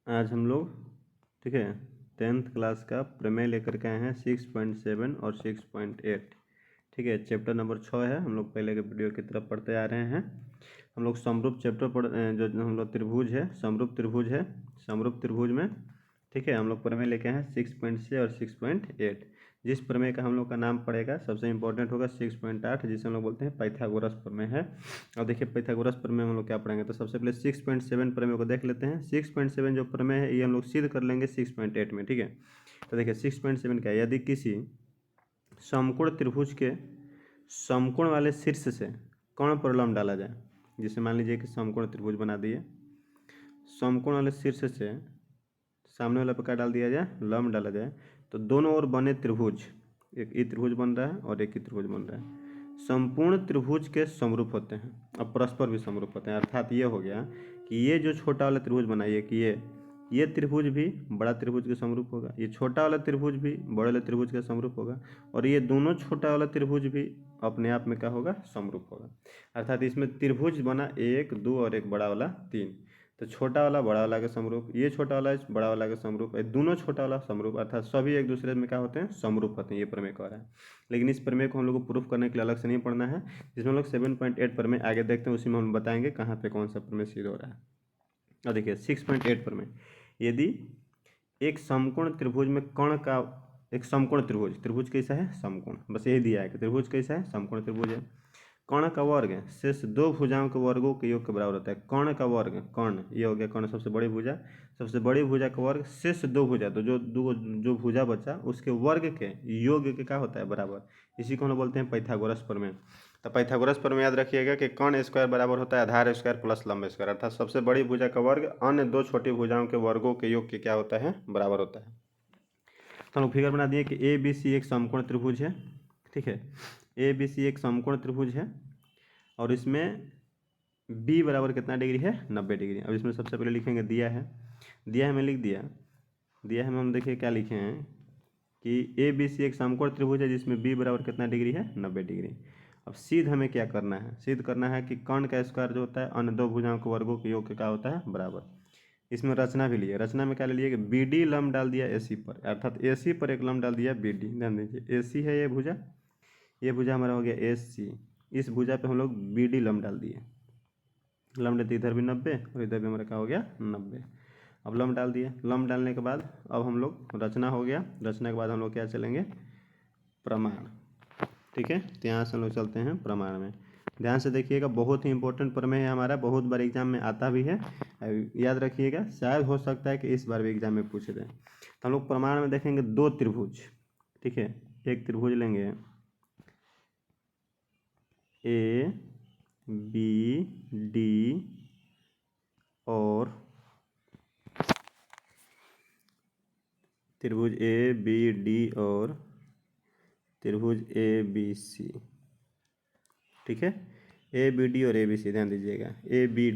आज हम लोग ठीक है 10th क्लास का प्रमेय लेकर के आए हैं 6.7 और 6.8। ठीक है, चैप्टर नंबर 6 है। हम लोग पहले के वीडियो की तरफ पढ़ते आ रहे हैं। हम लोग समरूप चैप्टर जो हम लोग त्रिभुज है, समरूप त्रिभुज है। समरूप त्रिभुज में ठीक है हम लोग प्रमेय लेके हैं 6.6 और 6.8। जिस प्रमेय का हम लोग का नाम पड़ेगा सबसे इंपॉर्टेंट होगा 6.8, जिसे हम लोग बोलते हैं पाइथागोरस प्रमेय है। और देखिए पाइथागोरस प्रमेय हम लोग क्या पढ़ेंगे, तो सबसे पहले 6.7 प्रमेय को देख लेते हैं। 6.7 जो प्रमेय है ये हम लोग सिद्ध कर लेंगे 6.8 में। ठीक है, तो देखिए 6.7 क्या है, यदि किसी समकोण त्रिभुज के समकोण वाले शीर्ष से कोण पर लंब डाला जाए, जिसे मान लीजिए कि समकोण त्रिभुज बना दिए, समकोण वाले शीर्ष से सामने वाला पर क्या डाल दिया जाए, लंब डाला जाए, तो दोनों ओर बने त्रिभुज, एक ई त्रिभुज बन रहा है और एक ही त्रिभुज बन रहा है, संपूर्ण त्रिभुज के समरूप होते हैं और परस्पर भी समरूप होते हैं। अर्थात ये हो गया कि ये जो छोटा वाला त्रिभुज बनाइए कि ये त्रिभुज भी बड़ा त्रिभुज के समरूप होगा, ये छोटा वाला त्रिभुज भी बड़े वाले त्रिभुज के समरूप होगा, और ये दोनों छोटा वाला त्रिभुज भी अपने आप में क्या होगा, समरूप होगा। अर्थात इसमें त्रिभुज बना 1, 2 और एक बड़ा वाला 3, तो छोटा वाला बड़ा वाला के समरूप, ये छोटा वाला बड़ा वाला के समरूप, ये दोनों छोटा वाला समरूप, अर्थात सभी एक दूसरे में क्या होते हैं, समरूप होते हैं। ये प्रमेय कह रहा है। लेकिन इस प्रमेय को हम लोग को प्रूफ करने के लिए अलग से नहीं पढ़ना है, जिसमें हम लोग 7.8 प्रमेय आगे देखते हैं, उसी में हम बताएंगे कहाँ पे कौन सा प्रमेय सिद्ध हो रहा है। और देखिए 6.8 प्रमेय, यदि एक समकोण त्रिभुज में कण का, एक समकोण त्रिभुज, त्रिभुज कैसा है, समकोण, बस यही दिया है कि त्रिभुज कैसा है, समकोण त्रिभुज है। कर्ण का वर्ग शेष दो भुजाओं के वर्गों के योग के बराबर होता है। कर्ण का वर्ग, कर्ण ये हो गया, कर्ण सबसे बड़ी भुजा, सबसे बड़ी भुजा का वर्ग शेष दो भुजा, तो जो भुजा बचा उसके वर्ग के योग के क्या होता है, बराबर। इसी को हम बोलते हैं पाइथागोरस प्रमेय। तो पाइथागोरस प्रमेय याद रखिएगा कि कर्ण स्क्वायर बराबर होता है आधार स्क्वायर प्लस लंब स्क्वायर, अर्थात सबसे बड़ी भुजा का वर्ग अन्य दो छोटी भुजाओं के वर्गों के योग के क्या होता है, बराबर होता है। तो हम लोग फिगर बना दिए कि ए बी सी एक समकोण त्रिभुज है। ठीक है, ए बी सी एक समकोण त्रिभुज है और इसमें b बराबर कितना डिग्री है, 90 डिग्री। अब इसमें सबसे पहले लिखेंगे, दिया है मैं लिख दिया है हम, देखिए क्या लिखे हैं कि ए बी सी एक समकोण त्रिभुज है जिसमें b बराबर कितना डिग्री है, 90 डिग्री। अब सिद्ध हमें क्या करना है, सिद्ध करना है कि कर्ण का स्क्वायर जो होता है अन्य दो भुजाओं के वर्गों के योग के क्या होता है, बराबर। इसमें रचना भी लिए, रचना में क्या ले लिए कि बी डी लंब डाल दिया ए सी पर, अर्थात ए सी पर एक लंब डाल दिया बी डी। ध्यान दीजिए ए सी है ये भुजा हमारा हो गया ए सी, इस भुजा पे हम लोग बी डी लंब डाल दिए, लंब देते इधर भी 90 और इधर भी हमारा क्या हो गया, 90। अब लंब डाल दिए, लंब डालने के बाद अब हम लोग, रचना हो गया, रचना के बाद हम लोग क्या चलेंगे, प्रमाण। ठीक है, तो यहाँ से हम लोग चलते हैं प्रमाण में। ध्यान से देखिएगा, बहुत ही इंपॉर्टेंट प्रमेय है हमारा, बहुत बार एग्जाम में आता भी है, याद रखिएगा, शायद हो सकता है कि इस बार भी एग्जाम में पूछ दें। तो हम लोग प्रमाण में देखेंगे दो त्रिभुज। ठीक है, एक त्रिभुज लेंगे ए बी डी और त्रिभुज ए बी डी और त्रिभुज ए बी सी। ठीक है, ए बी डी और ए बी सी, ध्यान दीजिएगा, ए बी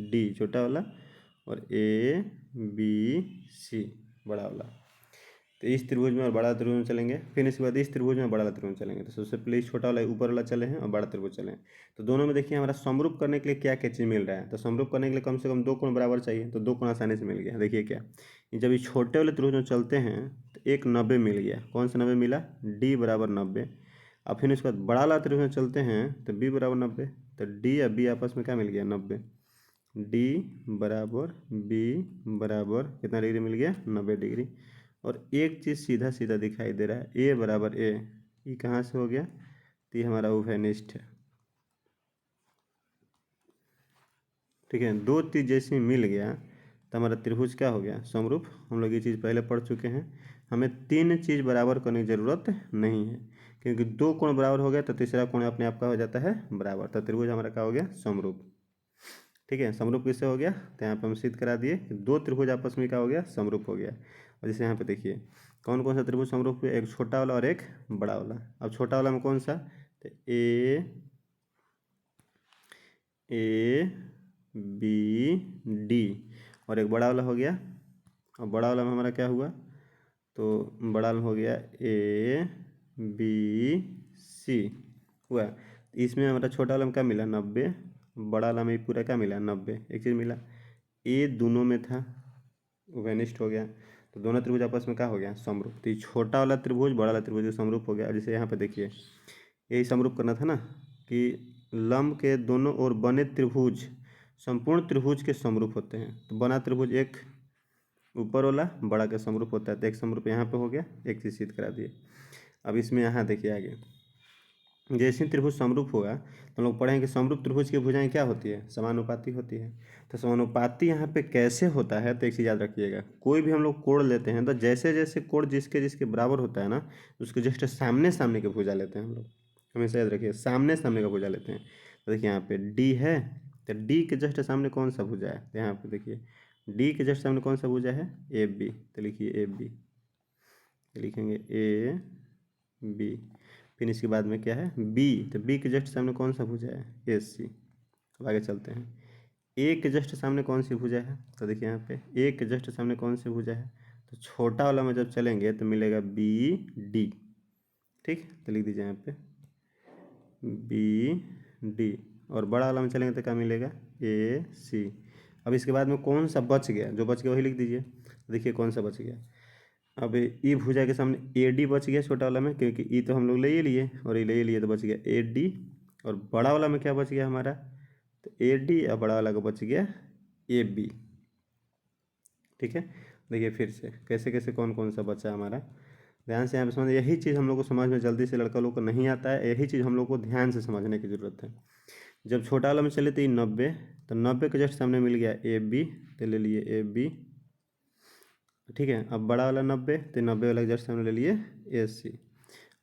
डी छोटा वाला और ए बी सी बड़ा वाला। तो इस त्रिभुज में और बड़ा त्रिभुज में चलेंगे, फिर इसके बाद इस त्रिभुज में बड़ा त्रिभुज में चलेंगे। तो सबसे पहले इस छोटा वाला ऊपर वाला चले हैं और बड़ा त्रिभुज चले हैं। तो दोनों में देखिए हमारा समरूप करने के लिए क्या क्या चीज़ मिल रहा है, तो समरूप करने के लिए कम से कम दो कोण बराबर चाहिए, तो दो कोण आसानी से मिल गया। देखिए क्या, जब ये छोटे वाले त्रिभुज में चलते हैं तो एक 90 मिल गया, कौन सा 90 मिला, डी बराबर 90। अब फिर उसके बाद बड़ा वाला त्रिभुज में चलते हैं तो बी बराबर 90, तो डी या बी आपस में क्या मिल गया, 90। डी बराबर बी बराबर कितना डिग्री मिल गया, 90 डिग्री। और एक चीज़ सीधा सीधा दिखाई दे रहा है, ए बराबर ए, ये कहाँ से हो गया, तो ये हमारा उभयनिष्ठ है। ठीक है, दो चीज़ जैसे मिल गया तो हमारा त्रिभुज क्या हो गया, समरूप। हम लोग ये चीज़ पहले पढ़ चुके हैं, हमें तीन चीज़ बराबर करने की ज़रूरत नहीं है, क्योंकि दो कोण बराबर हो गया तो तीसरा कोण अपने आप का हो जाता है बराबर, तो त्रिभुज हमारा क्या हो गया, समरूप। ठीक है, समरूप किससे हो गया, तो यहाँ पर हम सिद्ध करा दिए कि दो त्रिभुज आपस में क्या हो गया, समरूप हो गया। और जैसे यहाँ पे देखिए कौन कौन सा त्रिभुज समरूप है, एक छोटा वाला और एक बड़ा वाला। अब छोटा वाला में कौन सा, तो ए बी डी, और एक बड़ा वाला हो गया, और बड़ा वाला में हमारा क्या हुआ, तो बड़ा वाला हो गया ए बी सी हुआ। इसमें हमारा छोटा वाला में क्या मिला, 90, बड़ा वाला में पूरा क्या मिला 90, एक चीज़ मिला ए दोनों में था वेनिस्ट हो गया, तो दोनों त्रिभुज आपस में क्या हो गया समरूप। तो ये छोटा वाला त्रिभुज बड़ा वाला त्रिभुज समरूप हो गया। जैसे यहाँ पे देखिए यही समरूप करना था ना कि लंब के दोनों ओर बने त्रिभुज संपूर्ण त्रिभुज के समरूप होते हैं। तो बना त्रिभुज एक ऊपर वाला बड़ा के समरूप होता है, तो एक समरूप यहाँ पे हो गया, एक चीज सिद्ध करा दिए। अब इसमें यहाँ देखिए आगे जैसे त्रिभुज समरूप होगा तो हम लोग पढ़ेंगे कि समरूप त्रिभुज की भुजाएं क्या होती है समानुपाती होती है। तो समानुपाती यहाँ पे कैसे होता है, तो एक चीज़ याद रखिएगा, कोई भी हम लोग कोण लेते हैं तो जैसे जैसे कोण जिसके जिसके बराबर होता है ना उसके जस्ट सामने सामने के भुजा लेते हैं हम लोग, हमेशा याद रखिए सामने सामने का भुजा लेते हैं। तो देखिए यहाँ पे डी है, तो डी के जस्ट सामने कौन सा भुजा है, तो यहाँ पे देखिए डी के जस्ट सामने कौन सा भुजा है ए बी, तो लिखिए ए बी, लिखेंगे ए बी। फिर इसके बाद में क्या है बी, तो बी के जस्ट सामने कौन सा भुजा है ए सी। अब आगे चलते हैं ए के जस्ट सामने कौन सी भुजा है, तो देखिए यहाँ पे ए के जस्ट सामने कौन सी भुजा है, तो छोटा वाला में जब चलेंगे तो मिलेगा बी डी। ठीक, तो लिख दीजिए यहाँ पे बी डी, और बड़ा वाला में चलेंगे तो क्या मिलेगा ए सी। अब इसके बाद में कौन सा बच गया, जो बच गया वही लिख दीजिए। देखिए कौन सा बच गया, अब ई भुजा के सामने ए डी बच गया छोटा वाला में, क्योंकि ई तो हम लोग ले ही लिए और ये ले ही लिए तो बच गया ए डी। और बड़ा वाला में क्या बच गया हमारा, तो ए डी और बड़ा वाला का बच गया ए बी। ठीक है, देखिए फिर से कैसे कैसे कौन कौन सा बचा हमारा, ध्यान से यहाँ पे समझ, यही चीज़ हम लोग को समझ में जल्दी से लड़का लोग को नहीं आता है, यही चीज़ हम लोग को ध्यान से समझने की ज़रूरत है। जब छोटा वाला में चले तो ये 90, तो 90 के जस्ट सामने मिल गया ए बी, तो ले लिए ए बी। ठीक है, अब बड़ा वाला 90, तो 90 वाला जस्ट सामने ले लिए ए सी।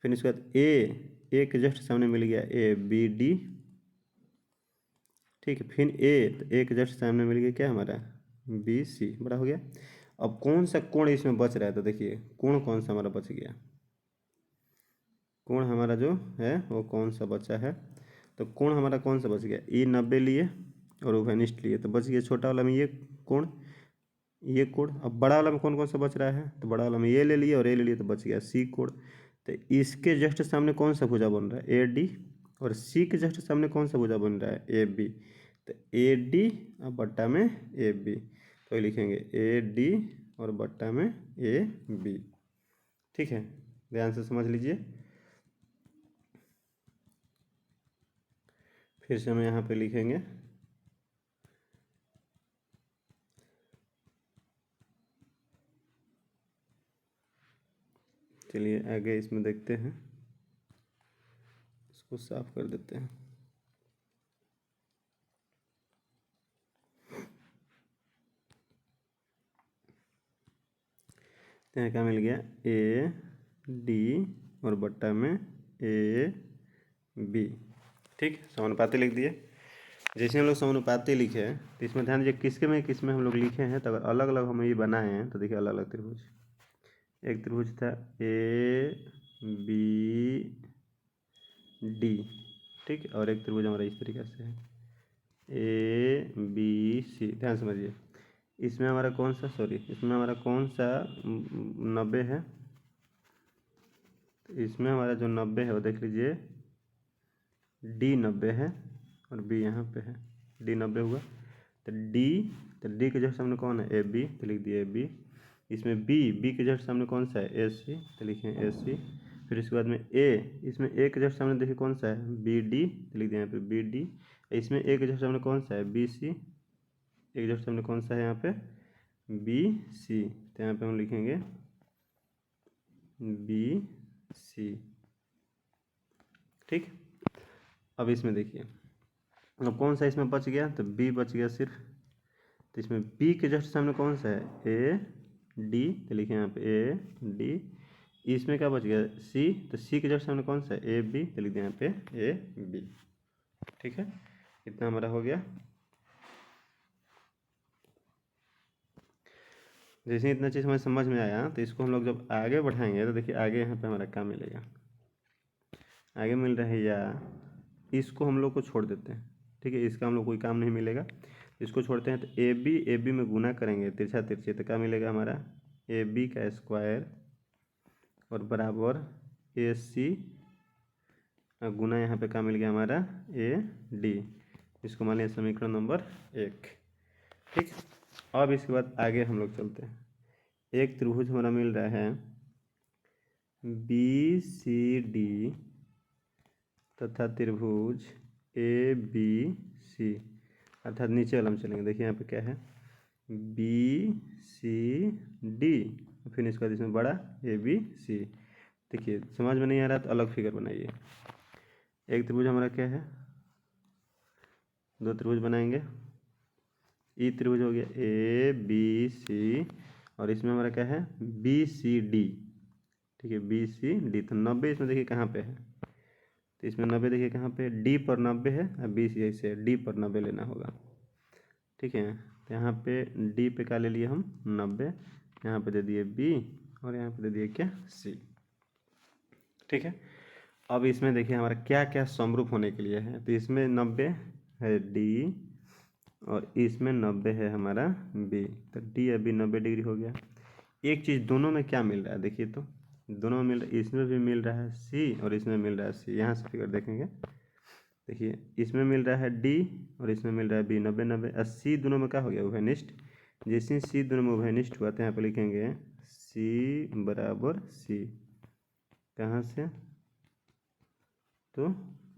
फिर इसके बाद ए के जस्ट सामने मिल गया ए बी डी। ठीक है, फिर ए, तो ए के जस्ट सामने मिल गया क्या हमारा बी सी, बड़ा हो गया। अब कौन सा कोण इसमें बच रहा है, तो देखिए कोण कौन सा हमारा बच गया, कोण हमारा जो है वो कौन सा बचा है, तो कोण हमारा कौन सा बच गया ई 90 लिए और ओवेनिस्ट लिए, तो बच गया छोटा वाला में ये कोण, ये कोण। अब बड़ा वाला में कौन कौन सा बच रहा है, तो बड़ा वाला में ये ले लिए और ये ले लिए, तो बच गया सी कोण। तो इसके जस्ट सामने कौन सा भुजा बन रहा है ए डी, और सी के जस्ट सामने कौन सा भुजा बन रहा है ए बी, तो ए डी और बट्टा में ए बी, तो लिखेंगे ए डी और बट्टा में ए बी। ठीक है, ध्यान से समझ लीजिए। फिर से हम यहाँ पे लिखेंगे चलिए आगे इसमें देखते हैं, इसको साफ कर देते हैं। तो यहाँ क्या मिल गया ए डी और बट्टा में ए बी। ठीक, समानुपाती लिख दिए। जैसे हम लोग समानुपाती लिखे हैं तो इसमें ध्यान दीजिए किसके में किस में हम लोग लिखे हैं, तो अगर अलग अलग हम ये बनाए हैं तो देखिए अलग अलग त्रिभुज, एक त्रिभुज था ए बी डी, ठीक, और एक त्रिभुज हमारा इस तरीके से है ए बी सी। ध्यान समझिए इसमें हमारा कौन सा, सॉरी इसमें हमारा कौन सा 90 है, तो इसमें हमारा जो 90 है वो देख लीजिए डी 90 है और बी यहाँ पे है, डी 90 हुआ। तो डी के जस्ट सामने कौन है ए बी, तो लिख दिए ए बी। इसमें बी के जस्ट सामने कौन सा है ए सी, तो लिखें ए सी। फिर इसके बाद में ए, इसमें ए के जस्ट सामने देखिए कौन सा है बी डी, तो लिख दिए यहाँ पे बी डी। इसमें ए के जस्ट सामने कौन सा है बी सी, एक जस्ट सामने कौन सा है यहाँ पे बी सी, तो यहाँ पे हम लिखेंगे बी सी। ठीक, अब इसमें देखिए अब कौन सा इसमें बच गया, तो बी बच गया सिर्फ। तो इसमें बी के जस्ट सामने कौन सा है ए डी, तो लिखे यहाँ पे ए डी। इसमें क्या बच गया सी, तो सी के जस्ट सामने कौन सा है ए बी, तो लिख दिया यहाँ पे ए बी। ठीक है, इतना हमारा हो गया। जैसे इतना चीज़ हमें समझ में आया तो इसको हम लोग जब आगे बढ़ाएंगे तो देखिए आगे यहाँ पे हमारा क्या मिलेगा, आगे मिल रहा है या इसको हम लोग को छोड़ देते हैं। ठीक है, इसका हम लोग कोई काम नहीं मिलेगा, इसको छोड़ते हैं। तो ए बी में गुना करेंगे तिरछा तिरछे, तो क्या मिलेगा हमारा ए बी का स्क्वायर और बराबर ए सी गुना यहाँ पे क्या मिल गया हमारा ए डी। इसको मान लिया समीकरण नंबर 1। ठीक, अब इसके बाद आगे हम लोग चलते हैं। एक त्रिभुज हमारा मिल रहा है BCD तथा त्रिभुज ABC, अर्थात नीचे वाला हम चलेंगे। देखिए यहाँ पे क्या है, BCD, फिर इसके बाद इसमें बड़ा ABC। देखिए समझ में नहीं आ रहा तो अलग फिगर बनाइए। एक त्रिभुज हमारा क्या है, दो त्रिभुज बनाएंगे। ई त्रिभुज हो गया ABC, और इसमें हमारा क्या है BCD। ठीक है, BCD। तो 90 इसमें देखिए कहाँ पे है, तो इसमें 90 देखिए कहाँ पे, D पर 90 है, और BC ऐसे D पर 90 लेना होगा। ठीक है, तो यहाँ पे D पे क्या ले लिए हम 90, यहाँ पे दे दिए B, और यहाँ पे दे दिए क्या C। ठीक है, अब इसमें देखिए हमारा क्या क्या समरूप होने के लिए है। तो इसमें 90 है D, और इसमें 90 है हमारा B, तो D अभी 90 डिग्री हो गया। एक चीज़ दोनों में क्या मिल रहा है, देखिए तो दोनों में मिल रहा है, इसमें भी मिल रहा है C और इसमें मिल रहा है C। यहाँ से फिगर देखेंगे, देखिए इसमें मिल रहा है D और इसमें मिल रहा है B, 90 90, और C दोनों में क्या हो गया उभयनिष्ठ। जैसे C दोनों में उभयनिष्ठ हुआ तो यहाँ पर लिखेंगे C बराबर C, कहाँ से, तो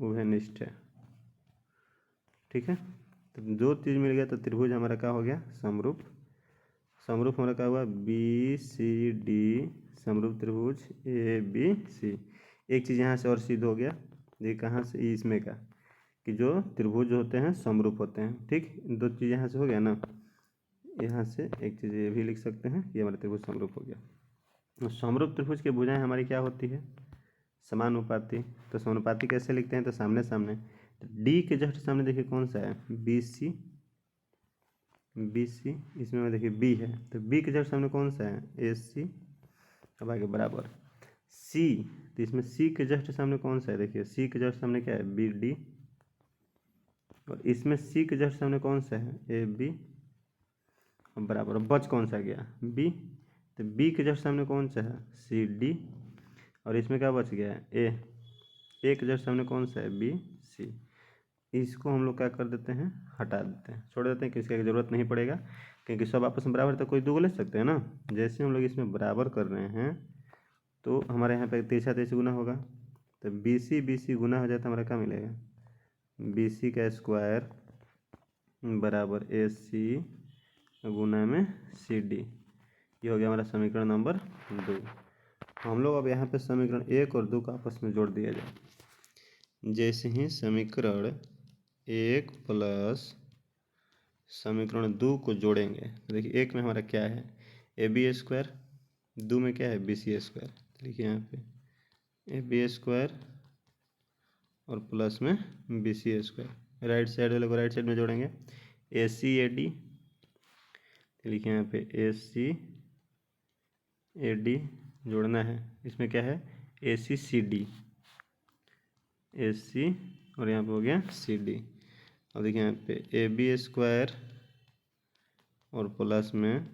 उभयनिष्ठ है। ठीक है, तो दो चीज़ मिल गया, तो त्रिभुज हमारा क्या हो गया समरूप। समरूप हमारा क्या हुआ BCD समरूप त्रिभुज ABC। एक चीज़ यहाँ से और सिद्ध हो गया, ये कहाँ से, इसमें का, कि जो त्रिभुज होते हैं समरूप होते हैं। ठीक, दो चीज़ यहाँ से हो गया ना, यहाँ से एक चीज़ ये भी लिख सकते हैं, ये हमारा त्रिभुज समरूप हो गया। तो समरूप त्रिभुज की भुजाएं हमारी क्या होती है, समानुपाती। तो समानुपाती कैसे लिखते हैं, तो सामने सामने, तो D के जस्ट सामने देखिए कौन सा है BC, इसमें देखिए B है, तो B के जस्ट सामने कौन सा है AC। अब आगे बराबर C, तो इसमें C के जस्ट सामने कौन सा है, देखिए C के जस्ट सामने क्या है BD, और इसमें C के जस्ट सामने कौन सा है AB, और बराबर बच कौन सा गया B, तो B के जस्ट सामने कौन सा है CD, और इसमें क्या बच गया है A के जस्ट सामने कौन सा है BC। इसको हम लोग क्या कर देते हैं, हटा देते हैं, छोड़ देते हैं, किसकी ज़रूरत नहीं पड़ेगा, क्योंकि सब आपस में बराबर है, तो कोई दो ले सकते हैं ना। जैसे हम लोग इसमें बराबर कर रहे हैं तो हमारे यहाँ पे तिरछा तिरछा गुना होगा, तो BC गुना हो जाए तो हमारा क्या मिलेगा, BC का स्क्वायर बराबर AC गुना में CD। ये हो गया हमारा समीकरण नंबर 2। हम लोग अब यहाँ पे समीकरण 1 और 2 का आपस में जोड़ दिया जाए। जैसे ही समीकरण 1 प्लस समीकरण 2 को जोड़ेंगे, तो देखिए 1 में हमारा क्या है AB स्क्वायर, 2 में क्या है BC स्क्वायर। देखिए यहाँ पे AB स्क्वायर और प्लस में BC स्क्वायर, राइट साइड वाले को राइट साइड में जोड़ेंगे, AC AD, लिखिए यहाँ पे AC AD जोड़ना है। इसमें क्या है AC CD, AC और यहाँ पे हो गया CD। और देखिए यहाँ पे AB स्क्वायर और प्लस में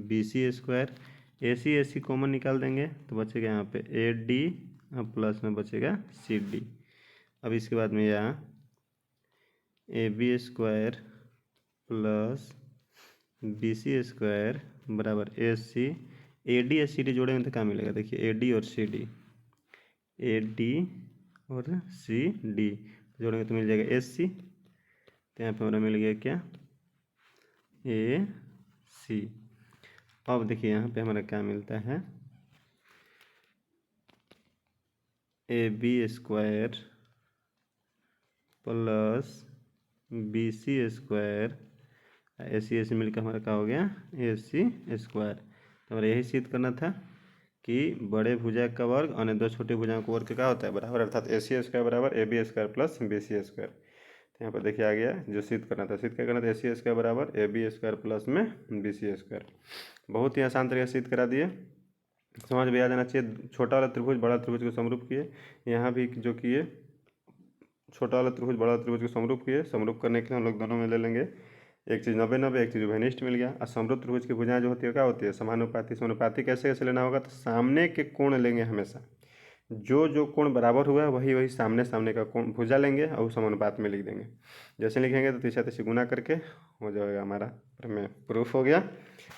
BC स्क्वायर, AC कॉमन निकाल देंगे तो बचेगा यहाँ पे AD और प्लस में बचेगा CD। अब इसके बाद में यहाँ AB square plus BC square बराबर AC, AD और CD जोड़ेंगे तो क्या मिलेगा, देखिए AD और CD, AD और CD जोड़ेंगे तो मिल जाएगा AC। तो यहाँ पे हमारा मिल गया क्या AC। अब देखिए यहाँ पे हमारा क्या मिलता है AB square plus BC square, AC मिलकर हमारा क्या हो गया AC स्क्वायर। तो हमारा यही सिद्ध करना था कि बड़े भुजा का वर्ग और दो छोटे भुजाओं का वर्ग क्या होता है बराबर, अर्थात AC स्क्वायर बराबर AB square plus BC square. तो यहाँ पर देखिए आ गया जो सिद्ध करना था। सिद्ध क्या करना था, AC स्क्वायर बराबर AB स्क्वायर प्लस में BC स्क्वायर। बहुत ही आसान तरीके से सिद्ध करा दिए, समझ में आ जाना चाहिए। छोटा वाला त्रिभुज बड़ा त्रिभुज को समरूप किए, यहाँ भी जो किए छोटा वाला त्रिभुज बड़ा त्रिभुज को समरूप किए। समरूप करने के लिए हम लोग दोनों में ले लेंगे, एक चीज़ 90 90, एक चीज़ उभयनिष्ठ मिल गया। और समरूप त्रिभुज की भुजाएं जो होती है क्या होती है समानुपाती। समानुपाती कैसे कैसे लेना होगा, तो सामने के कोण लेंगे हमेशा, जो जो कोण बराबर हुआ है वही वही सामने सामने का कोण भुजा लेंगे और उस अनुपात में लिख देंगे। जैसे लिखेंगे तो तीसरा तीसरी गुना करके हो जाएगा हमारा प्रमेय प्रूफ हो गया।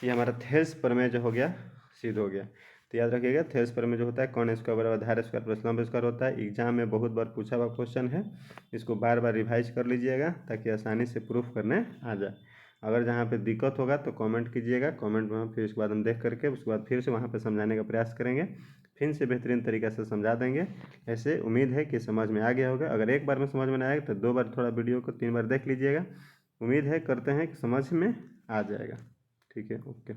ये हमारा थेल्स प्रमेय जो हो गया सिद्ध हो गया। तो याद रखिएगा थेल्स प्रमेय जो होता है कौन स्क्वायर बराबर आधार स्क्वायर प्लस लंब स्क्वायर होता है। एग्जाम में बहुत बार पूछा हुआ क्वेश्चन है, इसको बार बार रिवाइज कर लीजिएगा ताकि आसानी से प्रूफ करने आ जाए। अगर जहाँ पे दिक्कत होगा तो कमेंट कीजिएगा, कमेंट में फिर उसके बाद हम देख करके उसके बाद फिर से वहाँ पे समझाने का प्रयास करेंगे, फिर से बेहतरीन तरीक़े से समझा देंगे। ऐसे उम्मीद है कि समझ में आ गया होगा। अगर एक बार में समझ में नहीं आएगा तो 2 बार थोड़ा वीडियो को 3 बार देख लीजिएगा। उम्मीद है करते हैं कि समझ में आ जाएगा। ठीक है, ओके।